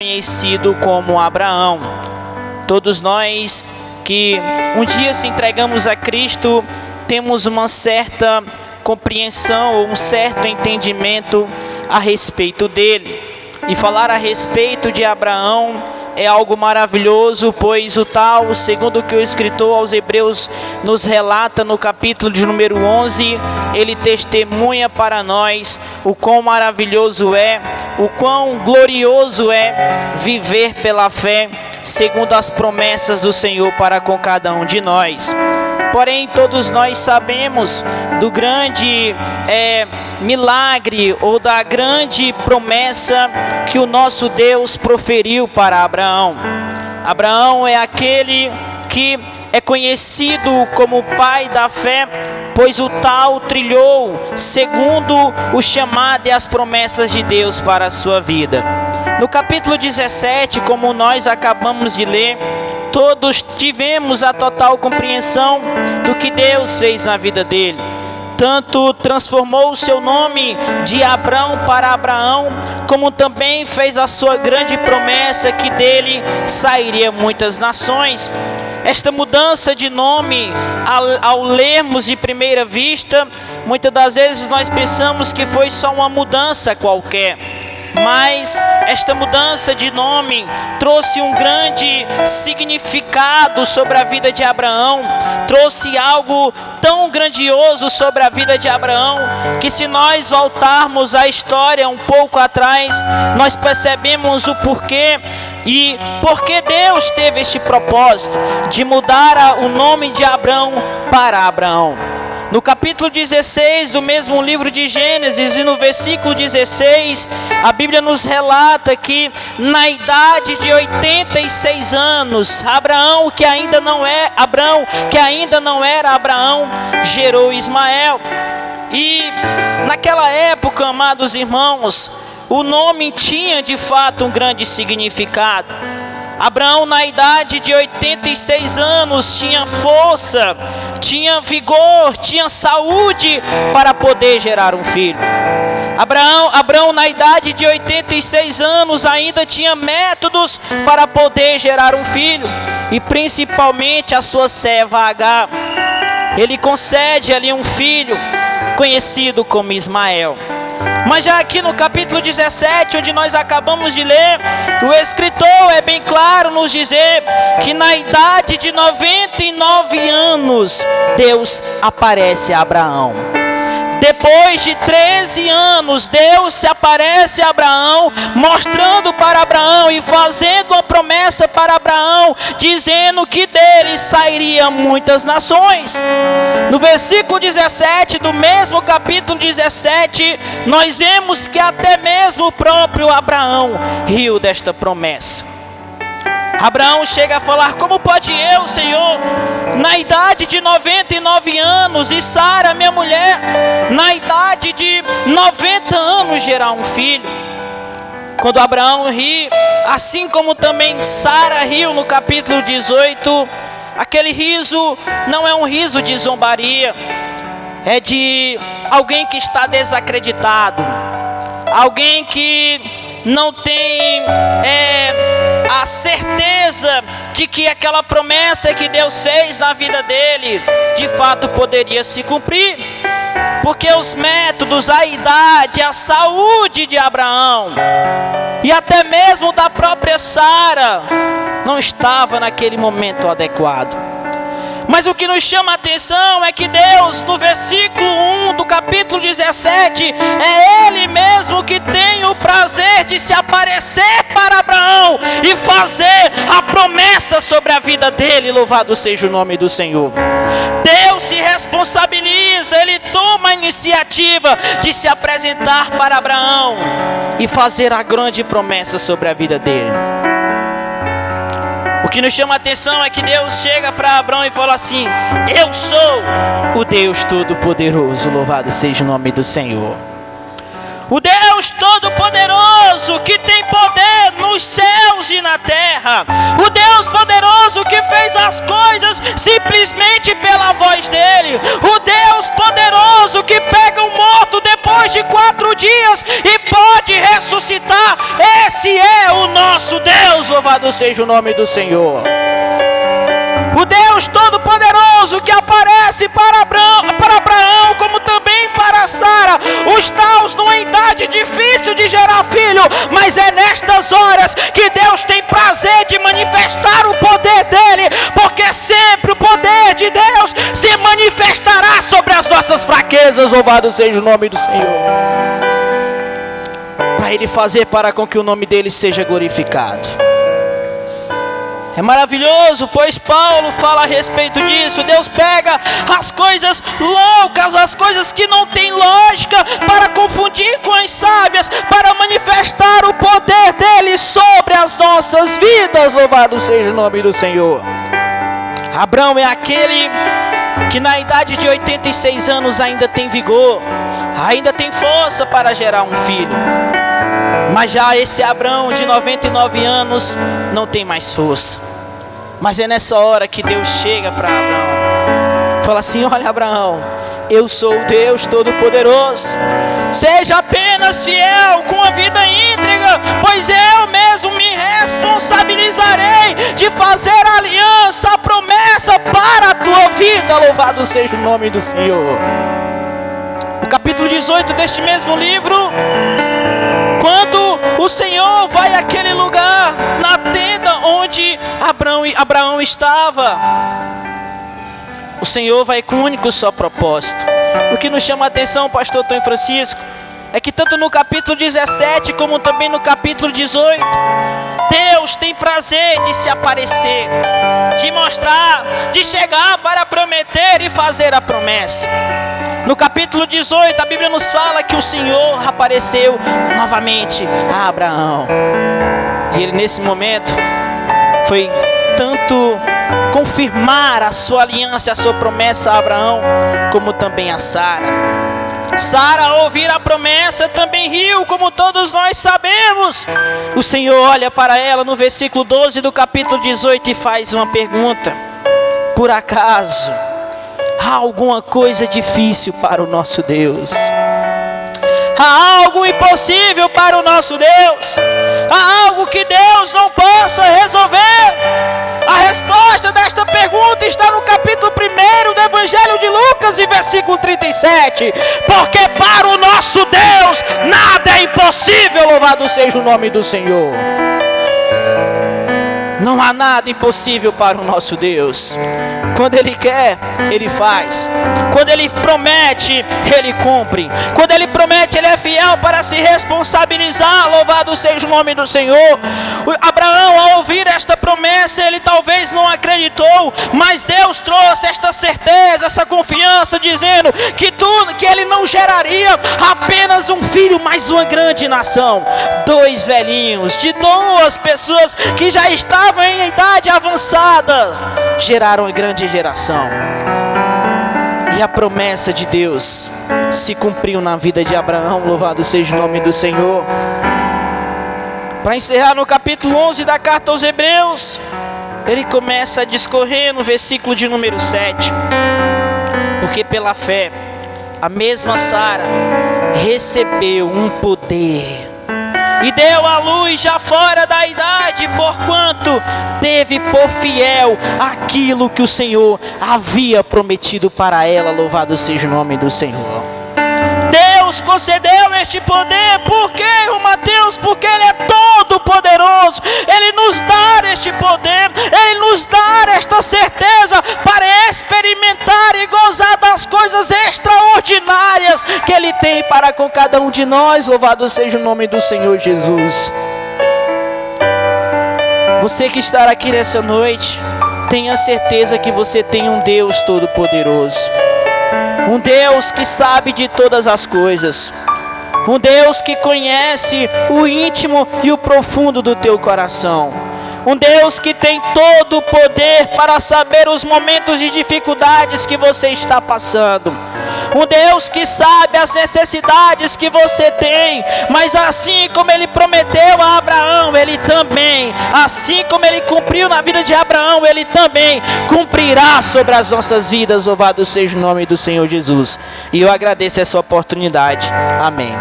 conhecido como Abraão. Todos nós que um dia se entregamos a Cristo, temos uma certa compreensão ou um certo entendimento a respeito dele. E falar a respeito de Abraão é algo maravilhoso, pois o tal, segundo o que o escritor aos Hebreus nos relata no capítulo de número 11, ele testemunha para nós o quão maravilhoso é, o quão glorioso é viver pela fé, segundo as promessas do Senhor para com cada um de nós. Porém, todos nós sabemos do grande milagre ou da grande promessa que o nosso Deus proferiu para Abraão. Abraão é aquele que é conhecido como pai da fé, pois o tal trilhou segundo o chamado e as promessas de Deus para a sua vida. No capítulo 17, como nós acabamos de ler, todos tivemos a total compreensão do que Deus fez na vida dele. Tanto transformou o seu nome de Abrão para Abraão, como também fez a sua grande promessa que dele sairia muitas nações. Esta mudança de nome, ao lermos de primeira vista, muitas das vezes nós pensamos que foi só uma mudança qualquer. Mas esta mudança de nome trouxe um grande significado sobre a vida de Abraão, trouxe algo tão grandioso sobre a vida de Abraão, que se nós voltarmos a história um pouco atrás, nós percebemos o porquê e porque Deus teve este propósito de mudar o nome de Abrão para Abraão. No capítulo 16 do mesmo livro de Gênesis e no versículo 16, a Bíblia nos relata que na idade de 86 anos, Abrão, que ainda não era Abraão, gerou Ismael. E naquela época, amados irmãos, o nome tinha de fato um grande significado. Abraão, na idade de 86 anos, tinha força, tinha vigor, tinha saúde para poder gerar um filho. Abraão, na idade de 86 anos, ainda tinha métodos para poder gerar um filho, e principalmente a sua serva Agar. Ele concede ali um filho, conhecido como Ismael. Mas já aqui no capítulo 17, onde nós acabamos de ler, o escritor é bem claro nos dizer que na idade de 99 anos, Deus aparece a Abraão. Depois de 13 anos, Deus se aparece a Abraão, mostrando para Abraão e fazendo uma promessa para Abraão, dizendo que dele sairia muitas nações. No versículo 17 do mesmo capítulo 17, nós vemos que até mesmo o próprio Abraão riu desta promessa. Abraão chega a falar: como pode eu, Senhor, na idade de 99 anos, e Sara, minha mulher, na idade de 90 anos, gerar um filho? Quando Abraão ri, assim como também Sara riu no capítulo 18, aquele riso não é um riso de zombaria, é de alguém que está desacreditado, alguém que não tem a certeza de que aquela promessa que Deus fez na vida dele, de fato poderia se cumprir. Porque os métodos, a idade, a saúde de Abraão e até mesmo da própria Sara não estava naquele momento adequado. Mas o que nos chama a atenção é que Deus, no versículo 1 do capítulo 17, é Ele mesmo que tem o prazer de se aparecer para Abraão e fazer a promessa sobre a vida dele. Louvado seja o nome do Senhor. Deus se responsabiliza, Ele toma a iniciativa de se apresentar para Abraão e fazer a grande promessa sobre a vida dele. O que nos chama a atenção é que Deus chega para Abraão e fala assim: eu sou o Deus Todo-Poderoso, louvado seja o nome do Senhor. O Deus Todo-Poderoso que tem poder nos céus e na terra. O Deus poderoso que fez as coisas simplesmente pela voz dele. O Deus poderoso que pega um morto depois de 4 dias e pode ressuscitar. Esse é o nosso nosso Deus, louvado seja o nome do Senhor. O Deus Todo-Poderoso que aparece para Abraão, como também para Sara, os taus numa idade difícil de gerar filho, mas é nestas horas que Deus tem prazer de manifestar o poder dele, porque sempre o poder de Deus se manifestará sobre as nossas fraquezas, louvado seja o nome do Senhor, para ele fazer para com que o nome dele seja glorificado. É maravilhoso, pois Paulo fala a respeito disso. Deus pega as coisas loucas, as coisas que não têm lógica, para confundir com as sábias, para manifestar o poder dele sobre as nossas vidas. Louvado seja o nome do Senhor. Abraão é aquele que na idade de 86 anos ainda tem vigor, ainda tem força para gerar um filho. Mas já esse Abraão de 99 anos não tem mais força. Mas é nessa hora que Deus chega para Abraão, fala assim: olha, Abraão, eu sou o Deus Todo-Poderoso, seja apenas fiel com a vida íntegra, pois eu mesmo me responsabilizarei de fazer a aliança, a promessa para a tua vida. Louvado seja o nome do Senhor. No capítulo 18 deste mesmo livro, quando o Senhor vai àquele lugar, na tenda onde Abraão estava, o Senhor vai com um único só propósito. O que nos chama a atenção, pastor Tom Francisco, é que tanto no capítulo 17 como também no capítulo 18, Deus tem prazer de se aparecer, de mostrar, de chegar para prometer e fazer a promessa. No capítulo 18, a Bíblia nos fala que o Senhor apareceu novamente a Abraão. E ele nesse momento foi tanto confirmar a sua aliança, a sua promessa a Abraão, como também a Sara. Sara, ao ouvir a promessa, também riu, como todos nós sabemos. O Senhor olha para ela no versículo 12 do capítulo 18 e faz uma pergunta: por acaso há alguma coisa difícil para o nosso Deus? Há algo impossível para o nosso Deus? Há algo que Deus não possa resolver? A resposta desta pergunta está no capítulo 1 do Evangelho de Lucas, e versículo 37. Porque para o nosso Deus nada é impossível, louvado seja o nome do Senhor. Não há nada impossível para o nosso Deus. Quando Ele quer, Ele faz. Quando Ele promete, Ele cumpre. Quando Ele promete, Ele é fiel para se responsabilizar. Louvado seja o nome do Senhor. Abraão, ao ouvir esta promessa, ele talvez não acreditou, mas Deus trouxe esta certeza, essa confiança, dizendo que ele não geraria apenas um filho, mas uma grande nação. 2 velhinhos, de 2 pessoas que já estavam em idade avançada, geraram uma grande geração. E a promessa de Deus se cumpriu na vida de Abraão. Louvado seja o nome do Senhor. Para encerrar, no capítulo 11 da carta aos Hebreus, ele começa a discorrer no versículo de número 7. Porque pela fé, a mesma Sara recebeu um poder e deu à luz já fora da idade, porquanto teve por fiel aquilo que o Senhor havia prometido para ela. Louvado seja o nome do Senhor. Deus concedeu este poder, porque, irmão Mateus, porque Ele é todo poderoso. Ele nos dá este poder, Ele nos dá esta certeza para experimentar e gozar das coisas extraordinárias que Ele tem para com cada um de nós. Louvado seja o nome do Senhor Jesus. Você que está aqui nessa noite, tenha certeza que você tem um Deus todo poderoso. Um Deus que sabe de todas as coisas. Um Deus que conhece o íntimo e o profundo do teu coração. Um Deus que tem todo o poder para saber os momentos de dificuldades que você está passando. Um Deus que sabe as necessidades que você tem. Mas assim como Ele prometeu a Abraão, Ele também, assim como Ele cumpriu na vida de Abraão, Ele também cumprirá sobre as nossas vidas. Louvado seja o nome do Senhor Jesus. E eu agradeço essa oportunidade. Amém.